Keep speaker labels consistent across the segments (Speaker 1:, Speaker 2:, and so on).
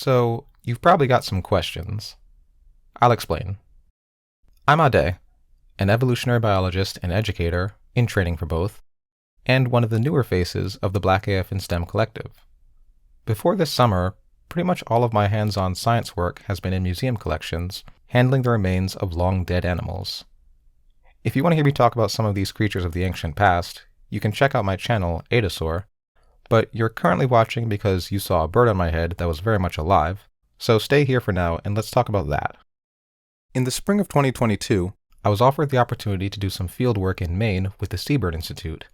Speaker 1: So, you've probably got some questions. I'll explain. I'm Adé, an evolutionary biologist and educator, in training for both, and one of the newer faces of the Black AF in STEM collective. Before this summer, pretty much all of my hands-on science work has been in museum collections, handling the remains of long-dead animals. If you want to hear me talk about some of these creatures of the ancient past, you can check out my channel, Adasaur, but you're currently watching because you saw a bird on my head that was very much alive, so stay here for now and let's talk about that. In the spring of 2022, I was offered the opportunity to do some field work in Maine with the Seabird Institute,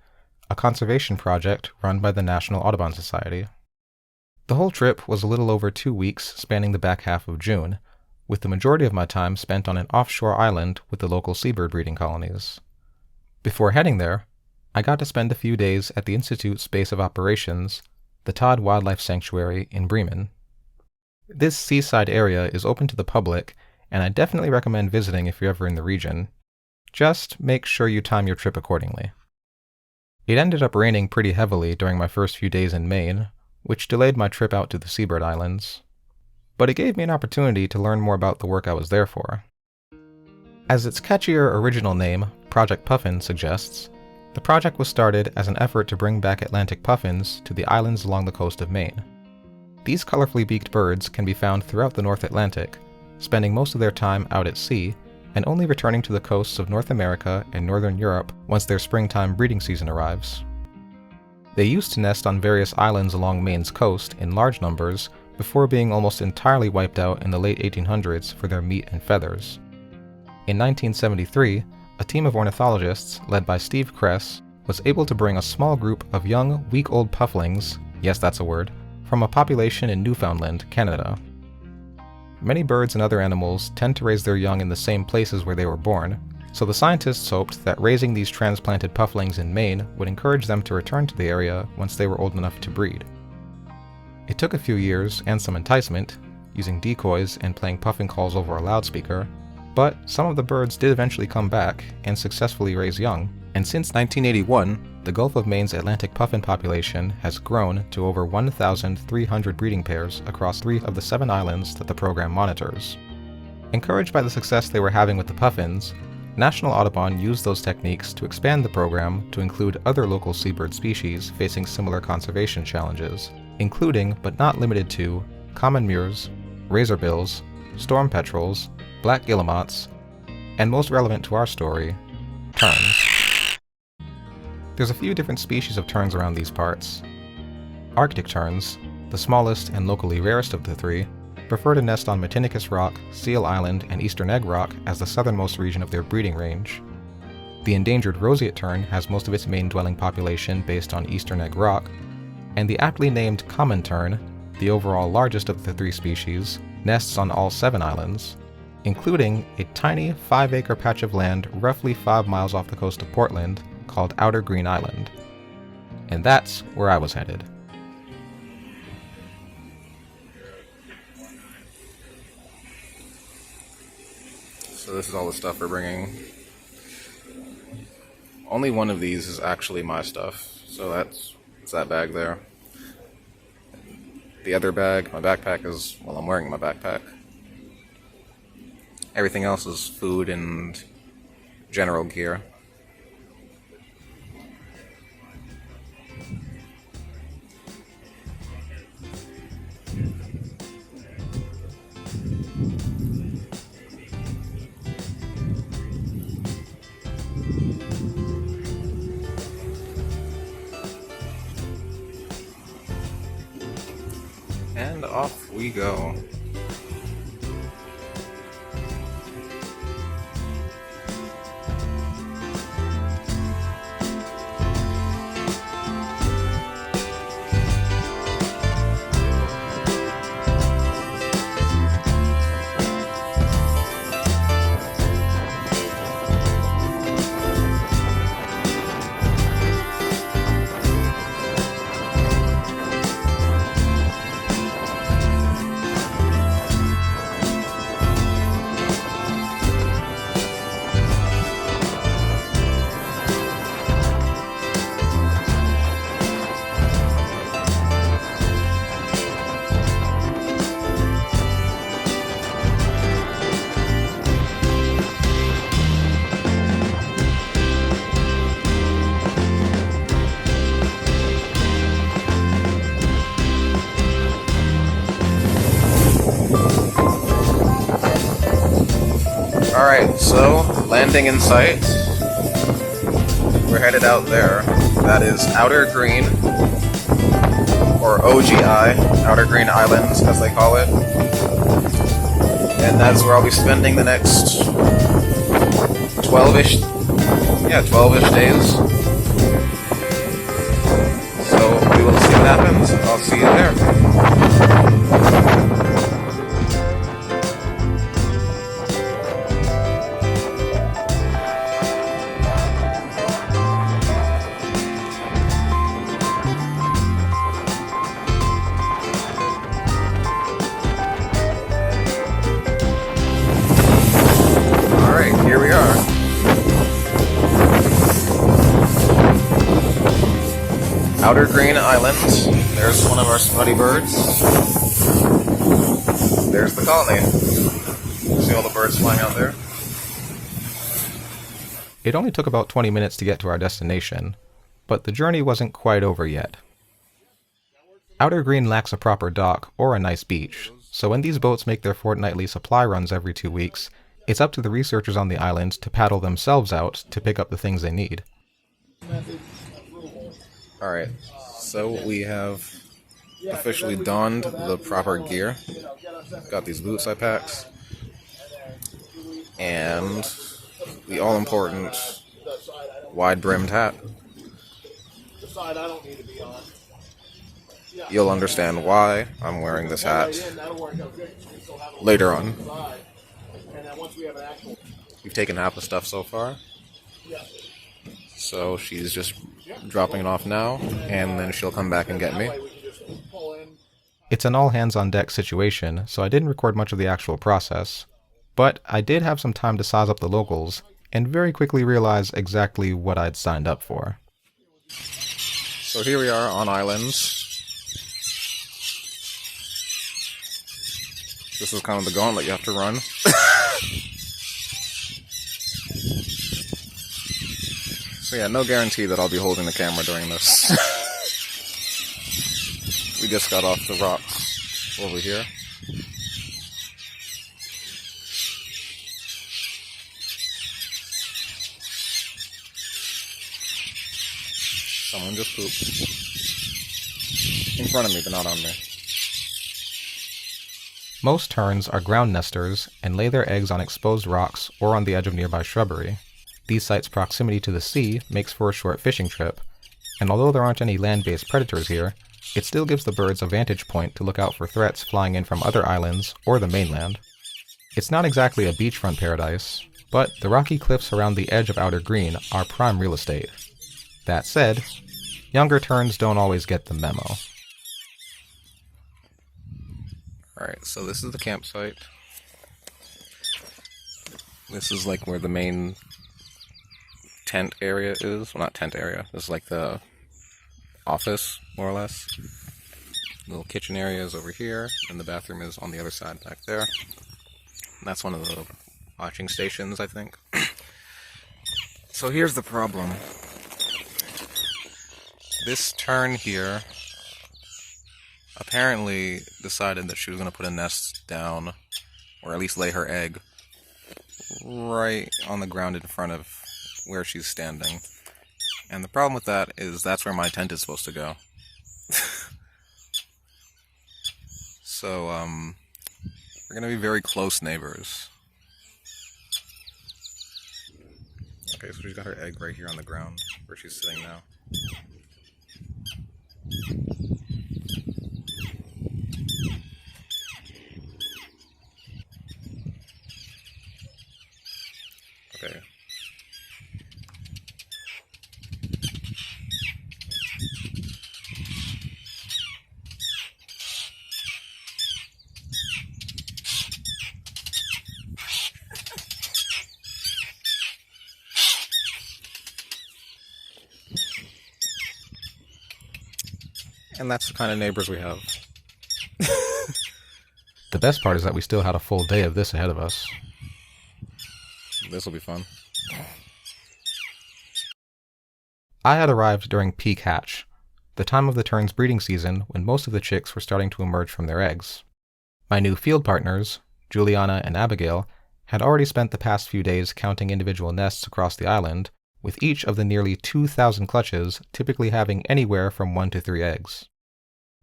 Speaker 1: a conservation project run by the National Audubon Society. The whole trip was a little over 2 weeks spanning the back half of June, with the majority of my time spent on an offshore island with the local seabird breeding colonies. Before heading there, I got to spend a few days at the Institute's base of operations, the Todd Wildlife Sanctuary in Bremen. This seaside area is open to the public, and I definitely recommend visiting if you're ever in the region. Just make sure you time your trip accordingly. It ended up raining pretty heavily during my first few days in Maine, which delayed my trip out to the Seabird Islands. But it gave me an opportunity to learn more about the work I was there for. As its catchier original name, Project Puffin, suggests, the project was started as an effort to bring back Atlantic puffins to the islands along the coast of Maine. These colorfully beaked birds can be found throughout the North Atlantic, spending most of their time out at sea and only returning to the coasts of North America and Northern Europe once their springtime breeding season arrives. They used to nest on various islands along Maine's coast in large numbers before being almost entirely wiped out in the late 1800s for their meat and feathers. In 1973, a team of ornithologists led by Steve Kress was able to bring a small group of young, week-old pufflings, yes that's a word, from a population in Newfoundland, Canada. Many birds and other animals tend to raise their young in the same places where they were born, so the scientists hoped that raising these transplanted pufflings in Maine would encourage them to return to the area once they were old enough to breed. It took a few years and some enticement, using decoys and playing puffing calls over a loudspeaker, but some of the birds did eventually come back and successfully raise young, and since 1981, the Gulf of Maine's Atlantic puffin population has grown to over 1,300 breeding pairs across 3 of the 7 islands that the program monitors. Encouraged by the success they were having with the puffins, National Audubon used those techniques to expand the program to include other local seabird species facing similar conservation challenges, including, but not limited to, common murres, razorbills, storm petrels, black guillemots, and most relevant to our story, terns. There's a few different species of terns around these parts. Arctic terns, the smallest and locally rarest of the 3, prefer to nest on Matinicus Rock, Seal Island, and Eastern Egg Rock as the southernmost region of their breeding range. The endangered roseate tern has most of its main dwelling population based on Eastern Egg Rock, and the aptly named common tern, the overall largest of the 3 species, nests on all 7 islands, including a tiny 5-acre patch of land roughly 5 miles off the coast of Portland called Outer Green Island. And that's where I was headed. So this is all the stuff we're bringing. Only one of these is actually my stuff, so it's that bag there. The other bag, my backpack, is, well, I'm wearing my backpack. Everything else is food and general gear. And off we go. Alright, so landing in sight. We're headed out there. That is Outer Green, or OGI, Outer Green Islands as they call it. And that's where I'll be spending the next 12-ish days. So we will see what happens. I'll see you there. Here we are. Outer Green Islands. There's one of our smutty birds. There's the colony. See all the birds flying out there? It only took about 20 minutes to get to our destination, but the journey wasn't quite over yet. Outer Green lacks a proper dock or a nice beach, so when these boats make their fortnightly supply runs every 2 weeks, it's up to the researchers on the island to paddle themselves out to pick up the things they need. Alright, so we have officially donned the proper gear. Got these boots I packed. And the all-important wide-brimmed hat. You'll understand why I'm wearing this hat later on. We've taken half the stuff so far. So she's just dropping it off now, and then she'll come back and get me. It's an all-hands-on-deck situation, so I didn't record much of the actual process. But I did have some time to size up the locals, and very quickly realize exactly what I'd signed up for. So here we are on islands. This is kind of the gauntlet you have to run. So yeah, no guarantee that I'll be holding the camera during this. We just got off the rocks over here. Someone just pooped. In front of me, but not on me. Most terns are ground nesters and lay their eggs on exposed rocks or on the edge of nearby shrubbery. These sites' proximity to the sea makes for a short fishing trip, and although there aren't any land-based predators here, it still gives the birds a vantage point to look out for threats flying in from other islands or the mainland. It's not exactly a beachfront paradise, but the rocky cliffs around the edge of Outer Green are prime real estate. That said, younger terns don't always get the memo. Alright, so this is the campsite. This is like where the main tent area is. Well, not tent area. This is like the office, more or less. Little kitchen area is over here, and the bathroom is on the other side back there. And that's one of the watching stations, I think. So here's the problem. This tern here apparently decided that she was going to put a nest down, or at least lay her egg, right on the ground in front of where she's standing. And the problem with that is that's where my tent is supposed to go. So, we're gonna be very close neighbors. Okay, so she's got her egg right here on the ground, where she's sitting now. Okay. And that's the kind of neighbors we have. The best part is that we still had a full day of this ahead of us. This will be fun. I had arrived during peak hatch, the time of the tern's breeding season when most of the chicks were starting to emerge from their eggs. My new field partners, Juliana and Abigail, had already spent the past few days counting individual nests across the island, with each of the nearly 2,000 clutches typically having anywhere from 1 to 3 eggs.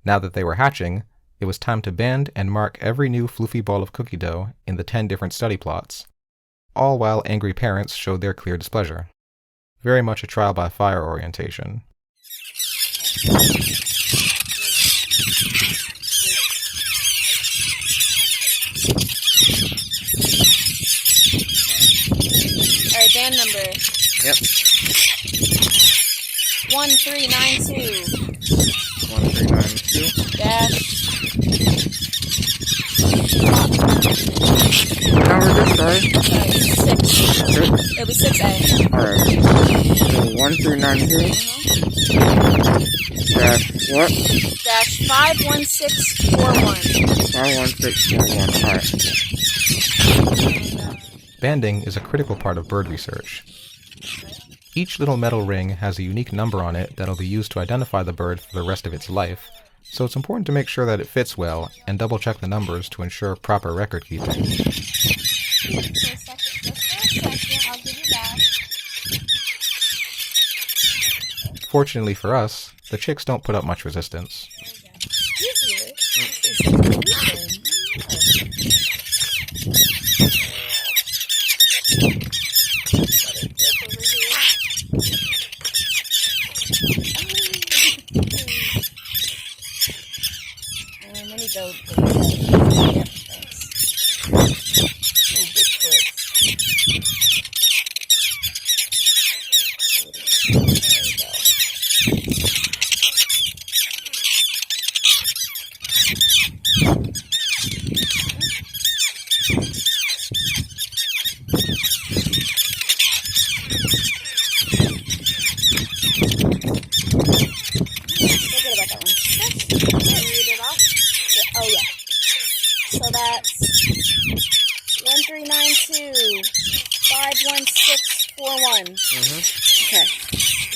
Speaker 1: Now that they were hatching, it was time to band and mark every new floofy ball of cookie dough in the 10 different study plots, all while angry parents showed their clear displeasure. Very much a trial by fire orientation.
Speaker 2: Alright, band number.
Speaker 3: Yep.
Speaker 2: 1392.
Speaker 3: 1392.
Speaker 2: Dash.
Speaker 3: What number is this, sorry?
Speaker 2: 6.
Speaker 3: Six?
Speaker 2: It'll be 6A.
Speaker 3: Alright. So 1392. Dash what?
Speaker 2: Dash 51641.
Speaker 3: 51641. Alright.
Speaker 1: Banding is a critical part of bird research. Each little metal ring has a unique number on it that'll be used to identify the bird for the rest of its life, so it's important to make sure that it fits well and double-check the numbers to ensure proper record keeping.
Speaker 2: Just for a second, I'll give you back.
Speaker 1: Fortunately for us, the chicks don't put up much resistance.
Speaker 2: Let me go. Yep, thanks. Oh, Bigfoot. There we go. Oh yeah. So that's 1392 51641. Okay.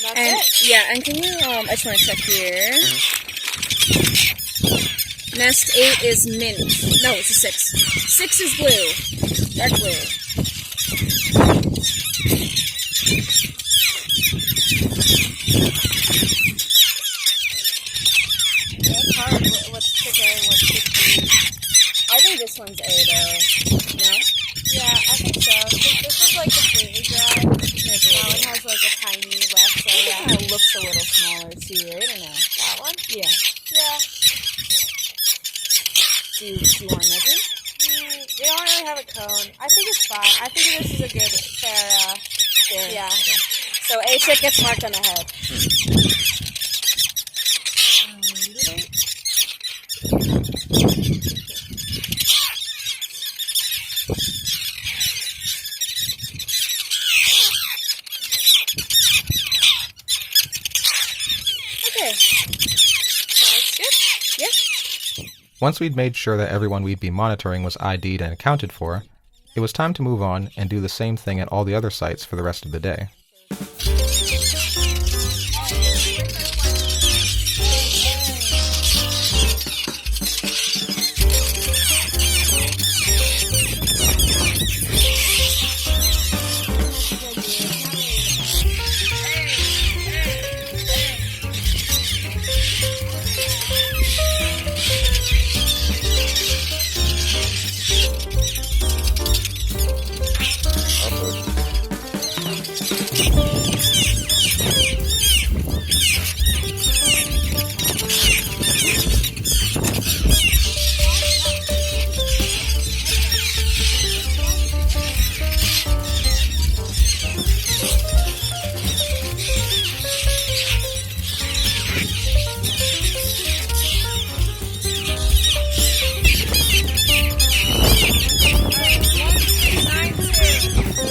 Speaker 2: That's it. Yeah, and can you I just want to check here. Nest 8 is mint. No, it's a 6. 6 is blue. Dark blue. It's hard. What's tick A? What's tick B? I think this one's A though. No? Yeah, I think so. This is like completely dry. That one has like a tiny left, so yeah. It looks a little smaller too, right? Or no? That one? Yeah. Yeah. Do you want to measure? They don't really have a cone. I think it's fine. I think this is a good, fair, yeah. Okay. So A chick gets marked on the head. Okay. Sounds good? Yeah.
Speaker 1: Once we'd made sure that everyone we'd be monitoring was ID'd and accounted for, it was time to move on and do the same thing at all the other sites for the rest of the day.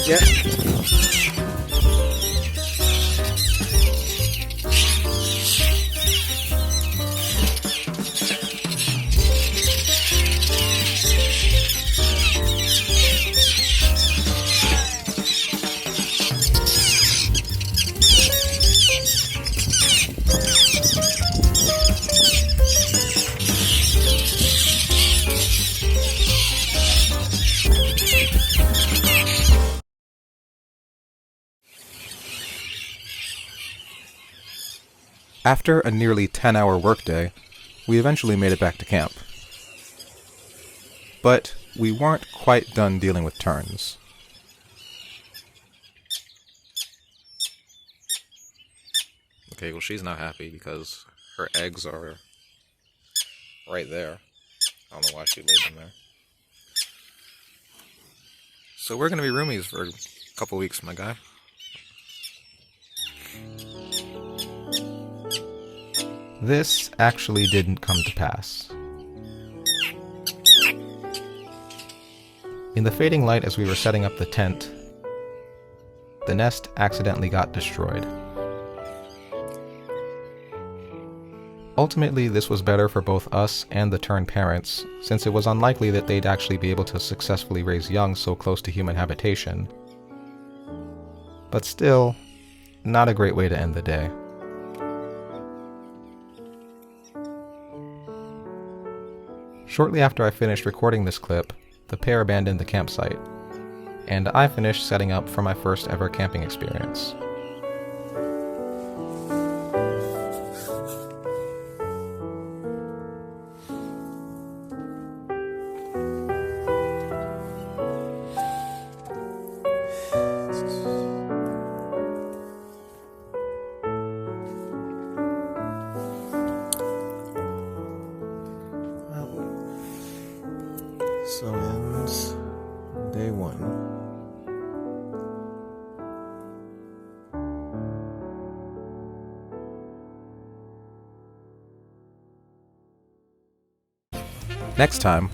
Speaker 3: Yep.
Speaker 1: After a nearly 10-hour workday, we eventually made it back to camp. But we weren't quite done dealing with terns. Okay, well, she's not happy because her eggs are right there. I don't know why she laid them there. So we're gonna be roomies for a couple weeks, my guy. This actually didn't come to pass. In the fading light as we were setting up the tent, the nest accidentally got destroyed. Ultimately, this was better for both us and the Tern parents, since it was unlikely that they'd actually be able to successfully raise young so close to human habitation. But still, not a great way to end the day. Shortly after I finished recording this clip, the pair abandoned the campsite, and I finished setting up for my first ever camping experience.
Speaker 4: So ends day one.
Speaker 1: Next time,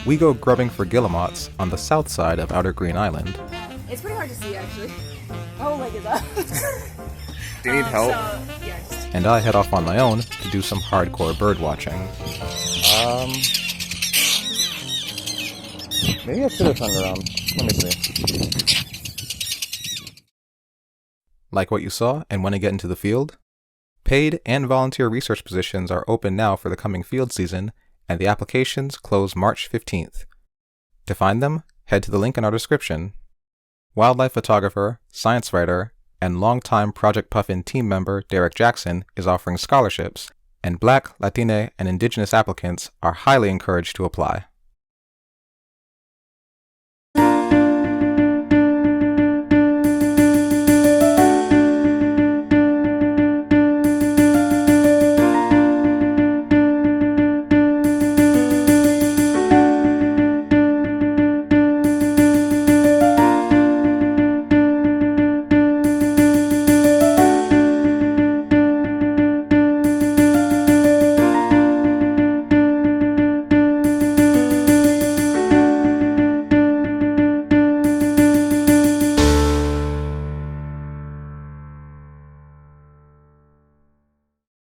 Speaker 1: we go grubbing for guillemots on the south side of Outer Green Island.
Speaker 2: It's pretty hard to see, actually. Oh my god.
Speaker 3: Do you need help?
Speaker 2: Yes.
Speaker 1: And I head off on my own to do some hardcore bird watching.
Speaker 3: Maybe I should have turned around. Let me see.
Speaker 1: Like what you saw and want to get into the field? Paid and volunteer research positions are open now for the coming field season, and the applications close March 15th. To find them, head to the link in our description. Wildlife photographer, science writer, and longtime Project Puffin team member Derek Jackson is offering scholarships, and Black, Latine, and Indigenous applicants are highly encouraged to apply.